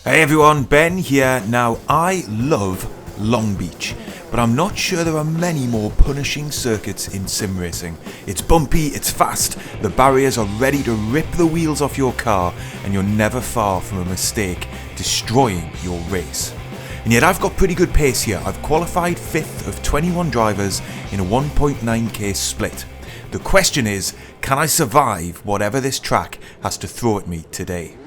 Hey everyone, Ben here. Now, I love Long Beach, but I'm not sure there are many more punishing circuits in sim racing. It's bumpy, it's fast, the barriers are ready to rip the wheels off your car, and you're never far from a mistake destroying your race. And yet I've got pretty good pace here. I've qualified 5th of 21 drivers in a 1.9k split. The question is, can I survive whatever this track has to throw at me today?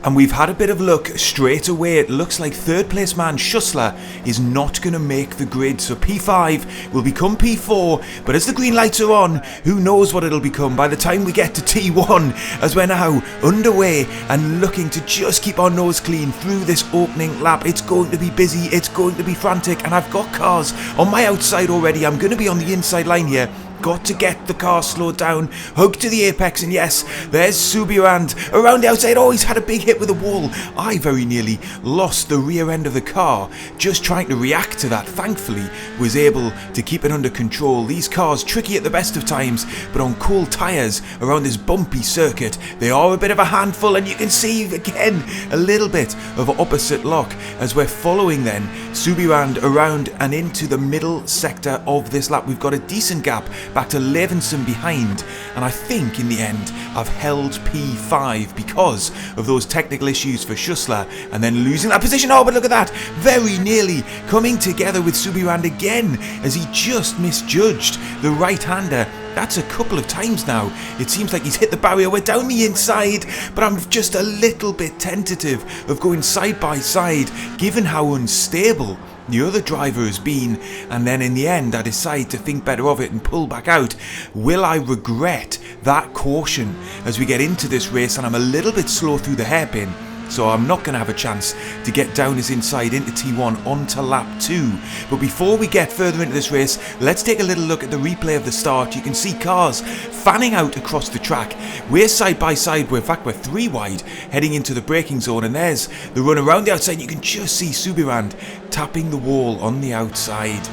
And we've had a bit of luck straight away. It looks like third place man Schussler is not going to make the grid, so P5 will become P4, but as the green lights are on, who knows what it'll become by the time we get to T1, as we're now underway and looking to just keep our nose clean through this opening lap. It's going to be busy, it's going to be frantic, and I've got cars on my outside already. I'm going to be on the inside line here. Got to get the car slowed down, hugged to the apex, and yes, there's Subirand around the outside. Oh, he's had a big hit with the wall. I very nearly lost the rear end of the car just trying to react to that. Thankfully, was able to keep it under control. These cars tricky at the best of times, but on cool tyres around this bumpy circuit, they are a bit of a handful, and you can see again a little bit of opposite lock as we're following then Subirand around and into the middle sector of this lap. We've got a decent gap back to Levinson behind, and I think in the end I've held P5 because of those technical issues for Schussler and then losing that position. Oh, but look at that, very nearly coming together with Subirand again as he just misjudged the right-hander. That's a couple of times now. It seems like he's hit the barrier. We're down the inside, but I'm just a little bit tentative of going side by side given how unstable the other driver has been, and then in the end I decide to think better of it and pull back out. Will I regret that caution as we get into this race? And I'm a little bit slow through the hairpin, so I'm not going to have a chance to get down his inside into T1 onto lap 2. But before we get further into this race, let's take a little look at the replay of the start. You can see cars fanning out across the track. We're side by side, in fact we're 3 wide heading into the braking zone, and there's the run around the outside. You can just see Subirand tapping the wall on the outside.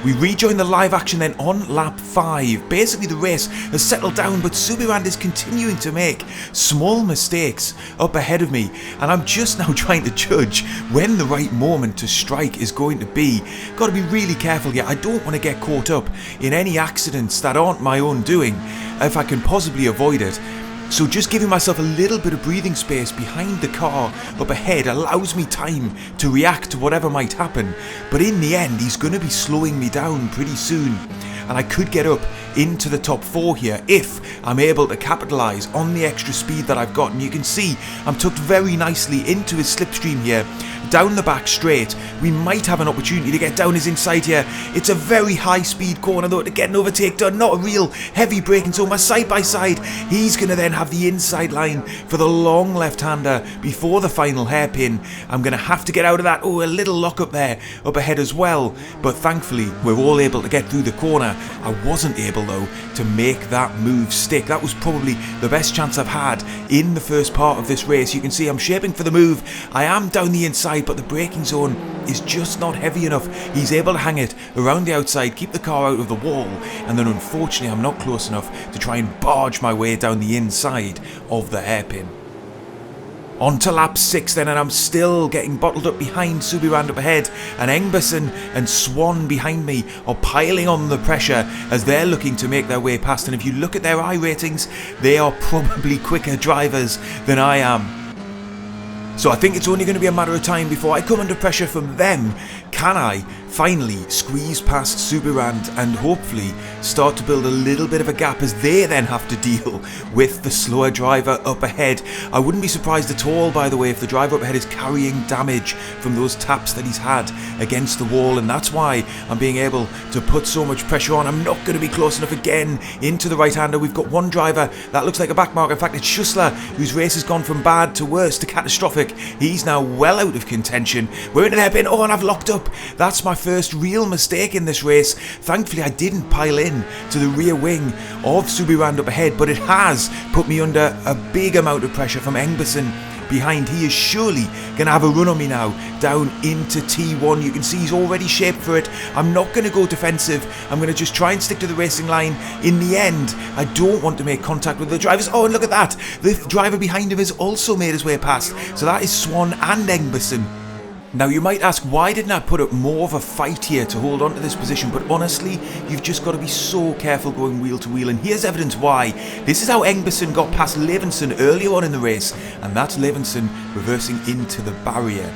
We rejoin the live action then on lap 5. Basically the race has settled down, but Subirand is continuing to make small mistakes up ahead of me, and I'm just now trying to judge when the right moment to strike is going to be. Got to be really careful here. I don't want to get caught up in any accidents that aren't my own doing if I can possibly avoid it. So just giving myself a little bit of breathing space behind the car up ahead allows me time to react to whatever might happen. But in the end, he's going to be slowing me down pretty soon, and I could get up into the top 4 here if I'm able to capitalise on the extra speed that I've got. And you can see I'm tucked very nicely into his slipstream here, down the back straight. We might have an opportunity to get down his inside here. It's a very high speed corner though to get an overtake done, not a real heavy braking zone. We're side by side. He's going to then have the inside line for the long left-hander before the final hairpin. I'm going to have to get out of that. Oh, a little lock up there up ahead as well, but thankfully we're all able to get through the corner. I wasn't able though to make that move stick. That was probably the best chance I've had in the first part of this race. You can see I'm shaping for the move. I am down the inside, but the braking zone is just not heavy enough. He's able to hang it around the outside, keep the car out of the wall, and then unfortunately I'm not close enough to try and barge my way down the inside of the hairpin. On to lap 6 then, and I'm still getting bottled up behind Subirand up ahead, and Engberson and Swan behind me are piling on the pressure as they're looking to make their way past. And if you look at their iRatings, they are probably quicker drivers than I am. So I think it's only going to be a matter of time before I come under pressure from them. Can I finally squeeze past Subirand and hopefully start to build a little bit of a gap as they then have to deal with the slower driver up ahead? I wouldn't be surprised at all, by the way, if the driver up ahead is carrying damage from those taps that he's had against the wall, and that's why I'm being able to put so much pressure on. I'm not going to be close enough again into the right-hander. We've got one driver that looks like a backmarker. In fact, it's Schussler, whose race has gone from bad to worse to catastrophic. He's now well out of contention. We're in the hairpin. Oh, and I've locked up. That's my first real mistake in this race. Thankfully, I didn't pile in to the rear wing of Subirand up ahead, but it has put me under a big amount of pressure from Engberson behind. He is surely going to have a run on me now down into T1. You can see he's already shaped for it. I'm not going to go defensive. I'm going to just try and stick to the racing line. In the end, I don't want to make contact with the drivers. Oh, and look at that. The driver behind him has also made his way past. So that is Swan and Engberson. Now you might ask, why didn't I put up more of a fight here to hold on to this position? But honestly, you've just got to be so careful going wheel to wheel, and here's evidence why. This is how Engberson got past Levinson earlier on in the race, and that's Levinson reversing into the barrier.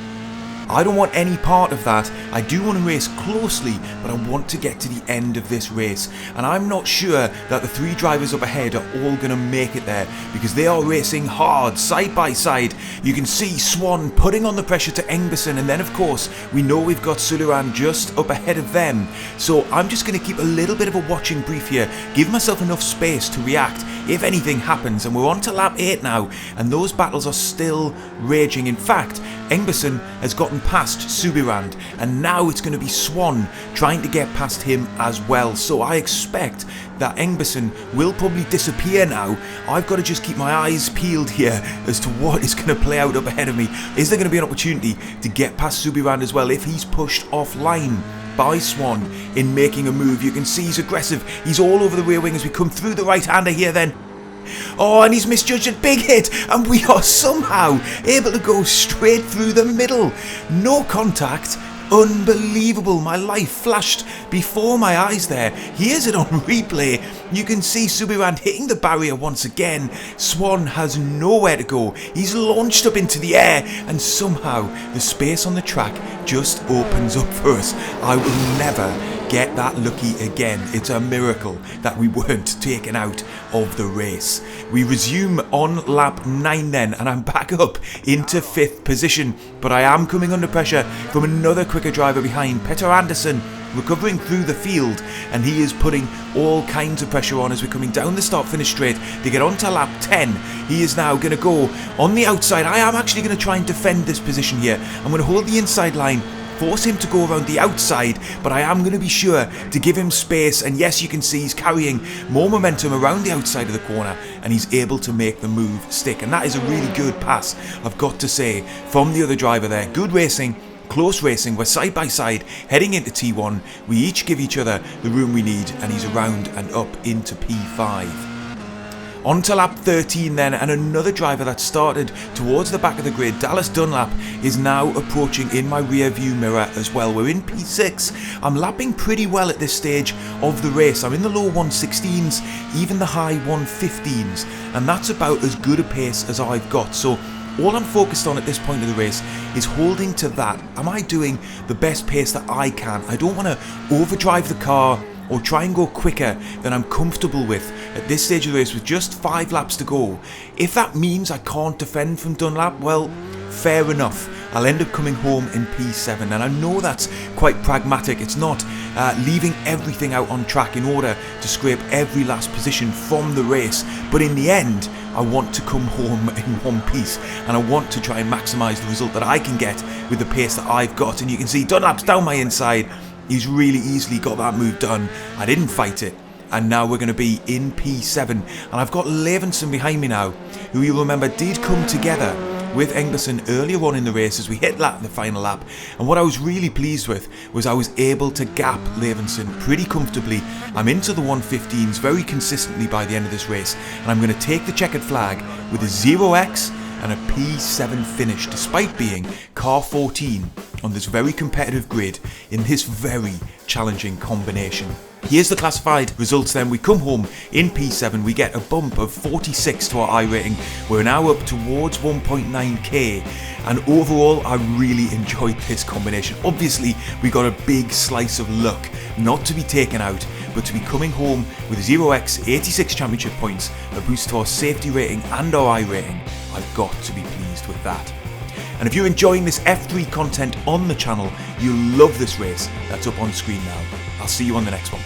I don't want any part of that. I do want to race closely, but I want to get to the end of this race. And I'm not sure that the three drivers up ahead are all going to make it there, because they are racing hard, side by side. You can see Swan putting on the pressure to Engberson, and then of course, we know we've got Suliran just up ahead of them. So I'm just going to keep a little bit of a watching brief here, give myself enough space to react if anything happens. And we're on to lap 8 now, and those battles are still raging. In fact, Engberson has gotten past Subirand, and now it's going to be Swan trying to get past him as well. So I expect that Engberson will probably disappear now. I've got to just keep my eyes peeled here as to what is going to play out up ahead of me. Is there going to be an opportunity to get past Subirand as well if he's pushed offline by Swan in making a move? You can see he's aggressive. He's all over the rear wing as we come through the right-hander here then. Oh, and he's misjudged a big hit, and we are somehow able to go straight through the middle. No contact. Unbelievable. My life flashed before my eyes there. Here's it on replay. You can see Subirand hitting the barrier once again. Swan has nowhere to go. He's launched up into the air, and somehow the space on the track just opens up for us. I will never get that lucky again. It's a miracle that we weren't taken out of the race. We resume on lap 9 then, and I'm back up into 5th position, but I am coming under pressure from another quicker driver behind, Petter Anderson, recovering through the field, and he is putting all kinds of pressure on as we're coming down the start-finish straight to get onto lap 10. He is now going to go on the outside. I am actually going to try and defend this position here. I'm going to hold the inside line, force him to go around the outside, but I am going to be sure to give him space. And yes, you can see he's carrying more momentum around the outside of the corner, and he's able to make the move stick. And that is a really good pass, I've got to say, from the other driver there. Good racing, close racing. We're side by side heading into T1. We each give each other the room we need, and he's around and up into P5. On to lap 13 then, and another driver that started towards the back of the grid, Dallas Dunlap, is now approaching in my rear view mirror as well. We're in P6. I'm lapping pretty well at this stage of the race. I'm in the low 116s, even the high 115s, and that's about as good a pace as I've got. So all I'm focused on at this point of the race is holding to that. Am I doing the best pace that I can? I don't want to overdrive the car or try and go quicker than I'm comfortable with at this stage of the race with just 5 laps to go. If that means I can't defend from Dunlap, well, fair enough. I'll end up coming home in P7, and I know that's quite pragmatic. It's not leaving everything out on track in order to scrape every last position from the race, but in the end, I want to come home in one piece, and I want to try and maximise the result that I can get with the pace that I've got. And you can see Dunlap's down my inside. He's really easily got that move done. I didn't fight it. And now we're going to be in P7. And I've got Levinson behind me now, who you'll remember did come together with Engberson earlier on in the race as we hit the final lap. And what I was really pleased with was I was able to gap Levinson pretty comfortably. I'm into the 115s very consistently by the end of this race. And I'm going to take the checkered flag with a 0x and a P7 finish, despite being car 14 on this very competitive grid in this very challenging combination. Here's the classified results then. We come home in P7, we get a bump of 46 to our iRating. We're now up towards 1.9k, and overall I really enjoyed this combination. Obviously we got a big slice of luck not to be taken out, but to be coming home with 0x 86 championship points, a boost to our safety rating and our iRating. I've got to be pleased with that. And if you're enjoying this F3 content on the channel, you'll love this race that's up on screen now. I'll see you on the next one.